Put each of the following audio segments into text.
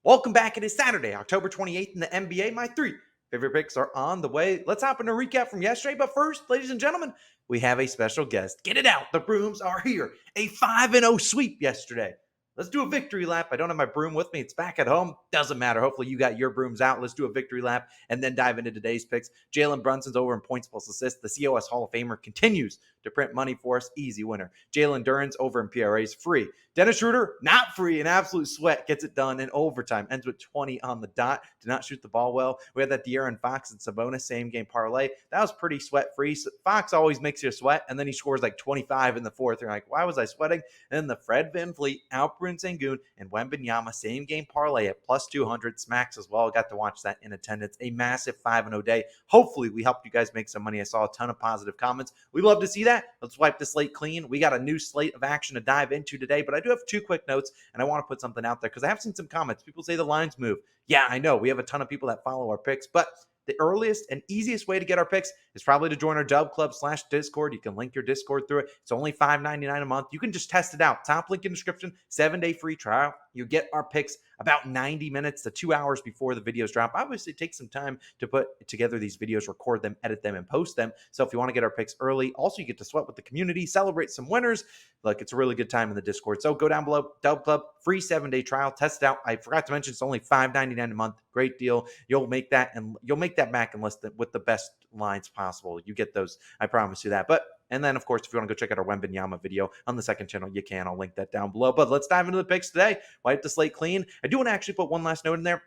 Welcome back. It is Saturday, October 28th in the NBA. My three favorite picks are on the way. Let's hop into a recap from yesterday. But first, ladies and gentlemen, we have a special guest. Get it out. The brooms are here. A 5-0 sweep yesterday. Let's do a victory lap. I don't have my broom with me. It's back at home. Doesn't matter. Hopefully you got your brooms out. Let's do a victory lap and then dive into today's picks. Jalen Brunson's over in points plus assists. The COS Hall of Famer continues to print money for us. Easy winner. Jalen Duren's over in PRAs. Free. Dennis Schroeder, not free. An absolute sweat. Gets it done in overtime. Ends with 20 on the dot. Did not shoot the ball well. We had that De'Aaron Fox and Sabonis same game parlay. That was pretty sweat-free. Fox always makes you sweat, and then he scores like 25 in the fourth. You're like, why was I sweating? And then the Fred VanVleet, Alperen Sengun, and Wembanyama same game parlay at plus 200. Smacks as well. Got to watch that in attendance. A massive 5-0 day. Hopefully, we helped you guys make some money. I saw a ton of positive comments. We love to see that. Let's wipe the slate clean. We got a new slate of action to dive into today, but I do have two quick notes, and I want to put something out there because I have seen some comments. People say the lines move. Yeah, I know. We have a ton of people that follow our picks, but the earliest and easiest way to get our picks is probably to join our Dub Club /Discord. You can link your Discord through it. It's only $5.99 a month. You can just test it out. Top link in description, 7-day free trial. You get our picks about 90 minutes to 2 hours before the videos drop. Obviously, it takes some time to put together these videos, record them, edit them, and post them. So if you want to get our picks early, also you get to sweat with the community, celebrate some winners. Look, it's a really good time in the Discord. So go down below, Dub Club, free 7-day trial. Test it out. I forgot to mention it's only $5.99 a month. Great deal. You'll make that back in less than with the best lines possible. You get those. I promise you that. And then, of course, if you want to go check out our Wembanyama video on the second channel, you can. I'll link that down below. But let's dive into the picks today. Wipe the slate clean. I do want to actually put one last note in there.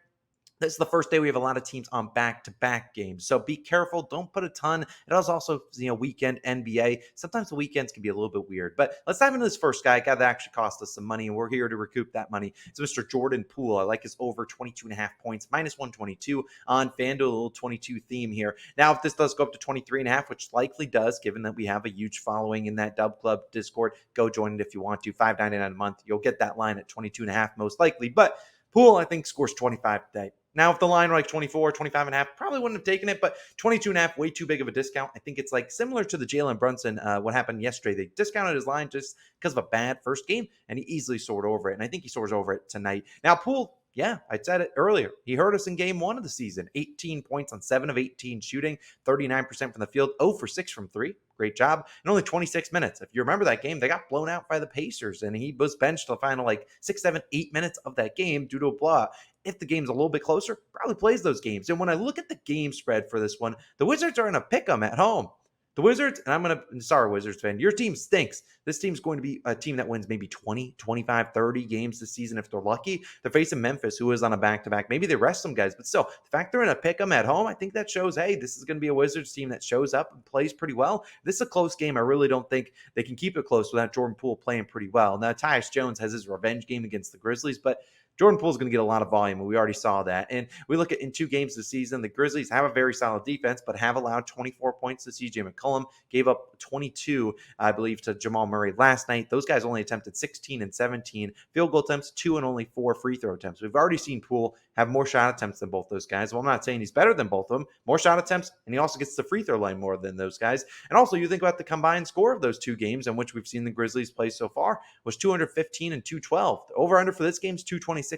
This is the first day we have a lot of teams on back-to-back games. So be careful. Don't put a ton. It is also, weekend NBA. Sometimes the weekends can be a little bit weird. But let's dive into this first guy. A guy that actually cost us some money, and we're here to recoup that money. It's Mr. Jordan Poole. I like his over 22.5 points, minus 122 on FanDuel, a little 22 theme here. Now, if this does go up to 23.5, which likely does, given that we have a huge following in that Dub Club Discord, go join it if you want to. $5.99 a month. You'll get that line at 22.5 most likely. But Poole, I think, scores 25 today. Now, if the line were like 24, 25.5, probably wouldn't have taken it, but 22.5, way too big of a discount. I think it's like similar to the Jalen Brunson, what happened yesterday. They discounted his line just because of a bad first game, and he easily soared over it, and I think he soars over it tonight. Now, Poole, yeah, I said it earlier. He hurt us in game one of the season. 18 points on 7 of 18 shooting, 39% from the field, 0 for 6 from 3. Great job. And only 26 minutes. If you remember that game, they got blown out by the Pacers, and he was benched the final 6, 7, 8 minutes of that game due to a blowout. If the game's a little bit closer, probably plays those games. And when I look at the game spread for this one, the Wizards are in a pick 'em at home. The Wizards, and sorry, Wizards fan, your team stinks. This team's going to be a team that wins maybe 20, 25, 30 games this season if they're lucky. They're facing Memphis, who is on a back-to-back. Maybe they rest some guys, but still, the fact they're in a pick 'em at home, I think that shows, hey, this is going to be a Wizards team that shows up and plays pretty well. This is a close game. I really don't think they can keep it close without Jordan Poole playing pretty well. Now, Tyus Jones has his revenge game against the Grizzlies, but Jordan Poole is going to get a lot of volume, and we already saw that. And we look at in 2 games this season, the Grizzlies have a very solid defense, but have allowed 24 points to CJ McCollum, gave up 22, I believe, to Jamal Murray last night. Those guys only attempted 16 and 17 field goal attempts, 2 and only 4 free throw attempts. We've already seen Poole have more shot attempts than both those guys. Well, I'm not saying he's better than both of them. More shot attempts, and he also gets the free throw line more than those guys. And also, you think about the combined score of those 2 games in which we've seen the Grizzlies play so far was 215 and 212. The over-under for this game is 226.5.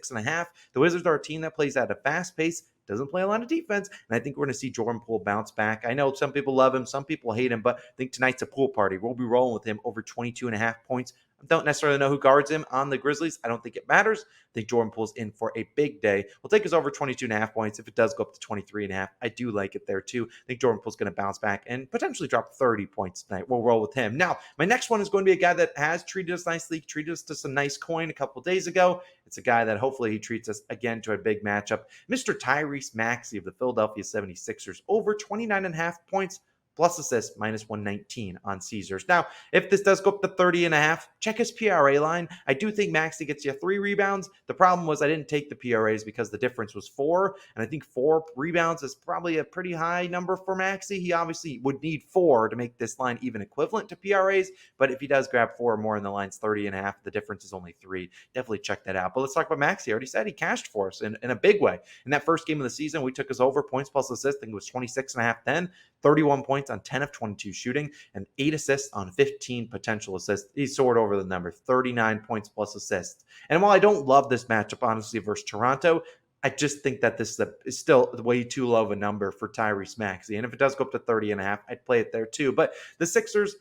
The Wizards are a team that plays at a fast pace, doesn't play a lot of defense, and I think we're going to see Jordan Poole bounce back. I know some people love him, some people hate him, but I think tonight's a Poole party. We'll be rolling with him over 22.5 points. I don't necessarily know who guards him on the Grizzlies. I don't think it matters. I think Jordan Poole's in for a big day. We'll take us over 22.5 points. If it does go up to 23.5, I do like it there too. I think Jordan Poole's going to bounce back and potentially drop 30 points tonight. We'll roll with him. Now, my next one is going to be a guy that has treated us nicely, treated us to some nice coin a couple days ago. It's a guy that hopefully he treats us again to a big matchup. Mr. Tyrese Maxi of the Philadelphia 76ers, over 29.5 points, plus assists, minus 119 on Caesars. Now, if this does go up to 30.5, check his PRA line. I do think Maxi gets you 3 rebounds. The problem was I didn't take the PRAs because the difference was 4, and I think 4 rebounds is probably a pretty high number for Maxi. He obviously would need 4 to make this line even equivalent to PRAs, but if he does grab 4 or more and the line's 30.5, the difference is only 3. Definitely check that out. But let's talk about Maxi. I already said he cashed for us in a big way. In that first game of the season, we took his over points plus assists. I think it was 26.5 then. 31 points on 10 of 22 shooting, and 8 assists on 15 potential assists. He soared over the number, 39 points plus assists. And while I don't love this matchup, honestly, versus Toronto, I just think that this is still way too low of a number for Tyrese Maxi. And if it does go up to 30.5, I'd play it there too. But the Sixers,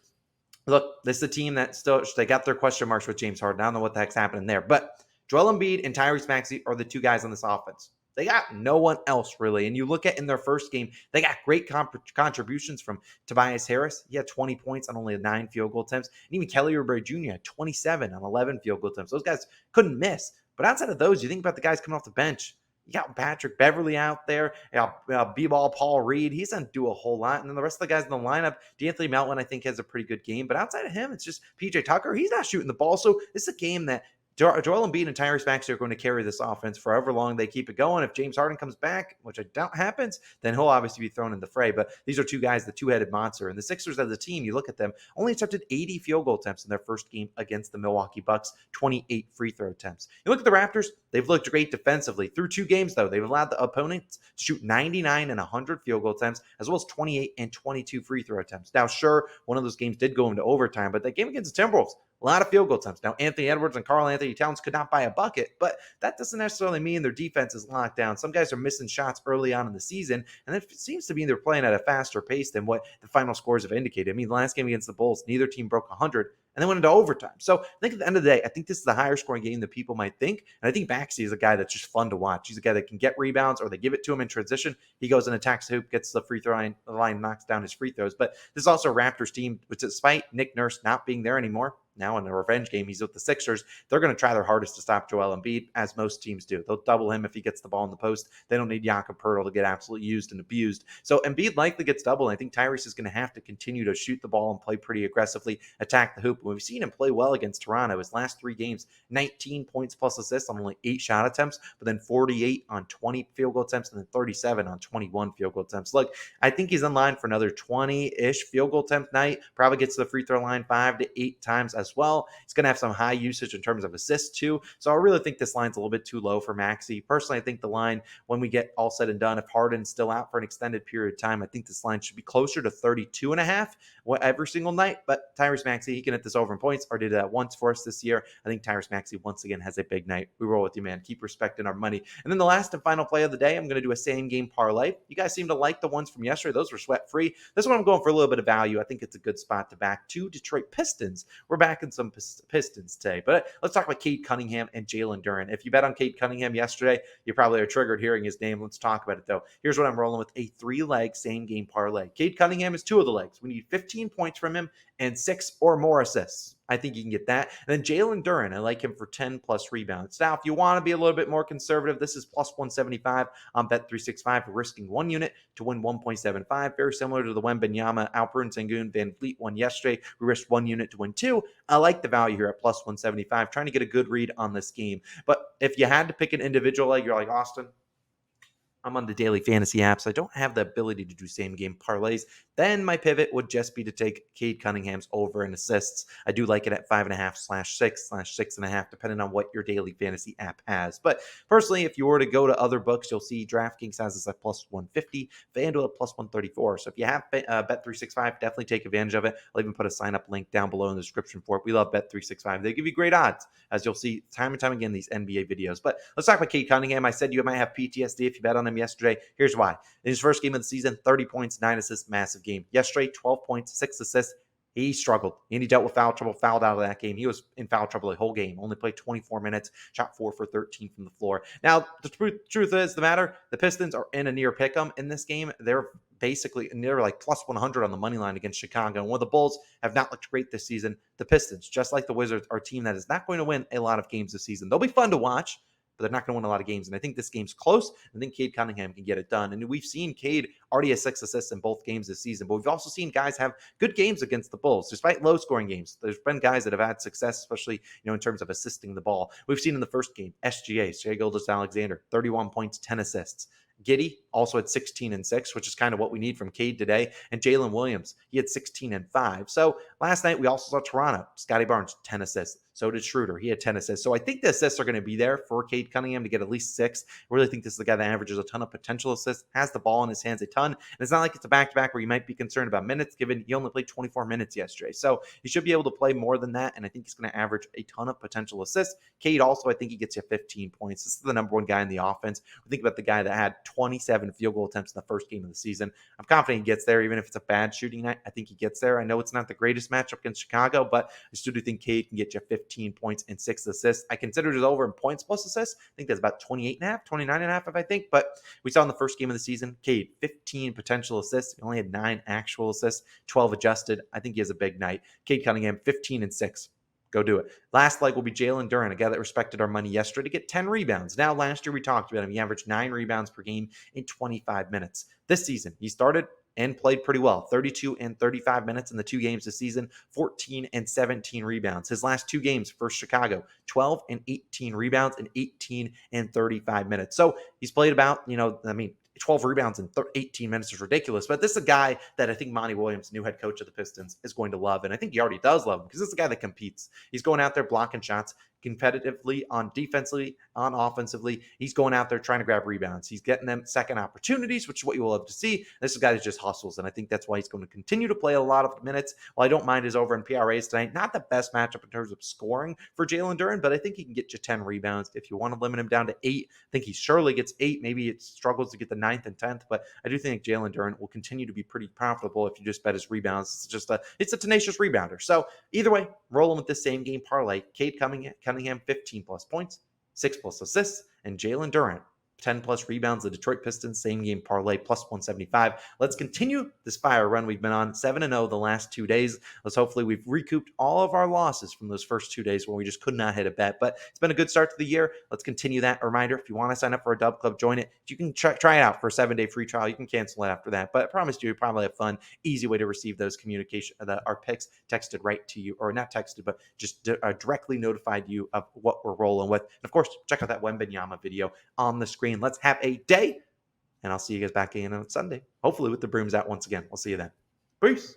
look, this is a team that still, they got their question marks with James Harden. I don't know what the heck's happening there. But Joel Embiid and Tyrese Maxey are the two guys on this offense. They got no one else, really. And you look at in their first game, they got great contributions from Tobias Harris. He had 20 points on only 9 field goal attempts. And even Kelly Oubre Jr. had 27 on 11 field goal attempts. Those guys couldn't miss. But outside of those, you think about the guys coming off the bench. You got Patrick Beverly out there, B-ball Paul Reed. He doesn't do a whole lot. And then the rest of the guys in the lineup, D'Anthony Melton, I think, has a pretty good game. But outside of him, it's just PJ Tucker. He's not shooting the ball. So this is a game that Joel Embiid and Tyrese Maxey are going to carry this offense for however long they keep it going. If James Harden comes back, which I doubt happens, then he'll obviously be thrown in the fray. But these are two guys, the two-headed monster. And the Sixers as a team, you look at them, only attempted 80 field goal attempts in their first game against the Milwaukee Bucks, 28 free throw attempts. You look at the Raptors, they've looked great defensively. Through 2 games, though, they've allowed the opponents to shoot 99 and 100 field goal attempts, as well as 28 and 22 free throw attempts. Now, sure, one of those games did go into overtime, but that game against the Timberwolves, a lot of field goal attempts. Now, Anthony Edwards and Karl Anthony Towns could not buy a bucket, but that doesn't necessarily mean their defense is locked down. Some guys are missing shots early on in the season, and it seems to be they're playing at a faster pace than what the final scores have indicated. I mean, the last game against the Bulls, neither team broke 100, and then went into overtime. So I think at the end of the day, I think this is a higher scoring game than people might think. And I think Maxey is a guy that's just fun to watch. He's a guy that can get rebounds, or they give it to him in transition. He goes and attacks the hoop, gets the free throw line, knocks down his free throws. But this is also a Raptors team, which despite Nick Nurse not being there anymore, now in a revenge game, he's with the Sixers. They're going to try their hardest to stop Joel Embiid, as most teams do. They'll double him if he gets the ball in the post. They don't need Jakob Poeltl to get absolutely used and abused. So Embiid likely gets doubled. I think Tyrese is going to have to continue to shoot the ball and play pretty aggressively, attack the hoop. And we've seen him play well against Toronto. His last 3 games, 19 points plus assists on only 8 shot attempts, but then 48 on 20 field goal attempts, and then 37 on 21 field goal attempts. Look, I think he's in line for another 20-ish field goal attempt night. Probably gets to the free throw line 5 to 8 times as well. He's going to have some high usage in terms of assists too. So I really think this line's a little bit too low for Maxey. Personally, I think the line, when we get all said and done, if Harden's still out for an extended period of time, I think this line should be closer to 32.5 every single night. But Tyrese Maxey, he can hit this over in points, or did that once for us this year. I think Tyrese Maxey once again has a big night. We roll with you, man. Keep respecting our money. And then the last and final play of the day, I'm going to do a same game parlay. You guys seem to like the ones from yesterday. Those were sweat free. This one I'm going for a little bit of value. I think it's a good spot to back 2 Detroit Pistons. We're backing some Pistons today. But let's talk about Cade Cunningham and Jalen Duren. If you bet on Cade Cunningham yesterday, you probably are triggered hearing his name. Let's talk about it, though. Here's what I'm rolling with: a 3-leg same-game parlay. Cade Cunningham is 2 of the legs. We need 15 points from him and 6 or more assists. I think you can get that. And then Jalen Duren, I like him for 10+ rebounds. Now, if you want to be a little bit more conservative, this is plus 175 on Bet365. We're risking 1 unit to win 1.75. Very similar to the Wembanyama, Alperen Sengun, Van Vliet one yesterday. We risked 1 unit to win 2. I like the value here at plus 175, trying to get a good read on this game. But if you had to pick an individual leg, you're like, Austin, I'm on the daily fantasy app, so I don't have the ability to do same game parlays. Then my pivot would just be to take Cade Cunningham's over in assists. I do like it at 5.5/6/6.5, depending on what your daily fantasy app has. But personally, if you were to go to other books, you'll see DraftKings has this at plus 150, FanDuel at plus 134. So if you have Bet365, definitely take advantage of it. I'll even put a sign up link down below in the description for it. We love Bet365. They give you great odds, as you'll see time and time again in these NBA videos. But let's talk about Cade Cunningham. I said you might have PTSD if you bet on him yesterday. Here's why. In his first game of the season, 30 points, 9 assists, massive game. Yesterday, 12 points, 6 assists. He struggled, and he dealt with foul trouble, fouled out of that game. He was in foul trouble the whole game, only played 24 minutes, shot 4 for 13 from the floor. Now, the truth is the matter, the Pistons are in a near pick'em in this game. They're basically near like plus 100 on the money line against Chicago. And while the Bulls have not looked great this season, the Pistons, just like the Wizards, are a team that is not going to win a lot of games this season. They'll be fun to watch, but they're not going to win a lot of games. And I think this game's close. I think Cade Cunningham can get it done. And we've seen Cade already has 6 assists in both games this season, but we've also seen guys have good games against the Bulls, despite low-scoring games. There's been guys that have had success, especially in terms of assisting the ball. We've seen in the first game, SGA, Shai Gilgeous-Alexander, 31 points, 10 assists. Giddey, also had 16 and 6, which is kind of what we need from Cade today. And Jalen Williams, he had 16 and 5. So last night we also saw Toronto. Scotty Barnes, 10 assists. So did Schroeder. He had 10 assists. So I think the assists are going to be there for Cade Cunningham to get at least 6. I really think this is the guy that averages a ton of potential assists, has the ball in his hands a ton. And it's not like it's a back-to-back where you might be concerned about minutes, given he only played 24 minutes yesterday. So he should be able to play more than that, and I think he's going to average a ton of potential assists. Cade also, I think he gets you 15 points. This is the number one guy in the offense. Think about the guy that had 27 field goal attempts in the first game of the season. I'm confident he gets there, even if it's a bad shooting night. I think he gets there. I know it's not the greatest matchup against Chicago, but I still do think Cade can get you 15 points and 6 assists. I consider it over in points plus assists. I think that's about 28.5, 29.5 if I think. But we saw in the first game of the season, Cade, 15 potential assists. He only had 9 actual assists, 12 adjusted. I think he has a big night. Cade Cunningham, 15 and 6. Go do it. Last leg will be Jalen Duren, a guy that respected our money yesterday, to get 10 rebounds. Now, last year we talked about him. He averaged 9 rebounds per game in 25 minutes. This season, he started and played pretty well. 32 and 35 minutes in the 2 games this season, 14 and 17 rebounds. His last 2 games for Chicago, 12 and 18 rebounds in 18 and 35 minutes. So he's played about, 12 rebounds in 18 minutes is ridiculous. But this is a guy that I think Monty Williams, new head coach of the Pistons, is going to love. And I think he already does love him because this is a guy that competes. He's going out there blocking shots competitively on defensively, on offensively. He's going out there trying to grab rebounds. He's getting them second opportunities, which is what you will love to see. This is a guy that just hustles, and I think that's why he's going to continue to play a lot of minutes. While I don't mind his over in PRAs tonight, not the best matchup in terms of scoring for Jalen Duren, but I think he can get you 10 rebounds. If you want to limit him down to 8, I think he surely gets 8. Maybe it struggles to get the 9th and 10th, but I do think Jalen Duren will continue to be pretty profitable if you just bet his rebounds. It's a tenacious rebounder. So either way, rolling with this same game parlay. Cade Cunningham, 15 plus points, 6 plus assists, and Jalen Duren, 10 plus rebounds. The Detroit Pistons, same game parlay, plus 175. Let's continue this fire run we've been on, 7-0 the last 2 days. Hopefully we've recouped all of our losses from those first 2 days where we just could not hit a bet. But it's been a good start to the year. Let's continue that. A reminder, if you want to sign up for a Dub Club, join it. You can try it out for a 7-day free trial. You can cancel it after that. But I promise you'll probably have fun. Easy way to receive those our picks texted right to you, or not texted, but just directly notified you of what we're rolling with. And of course, check out that Wembanyama video on the screen. Let's have a day, and I'll see you guys back again on Sunday, hopefully with the brooms out once again. We'll see you then. Peace.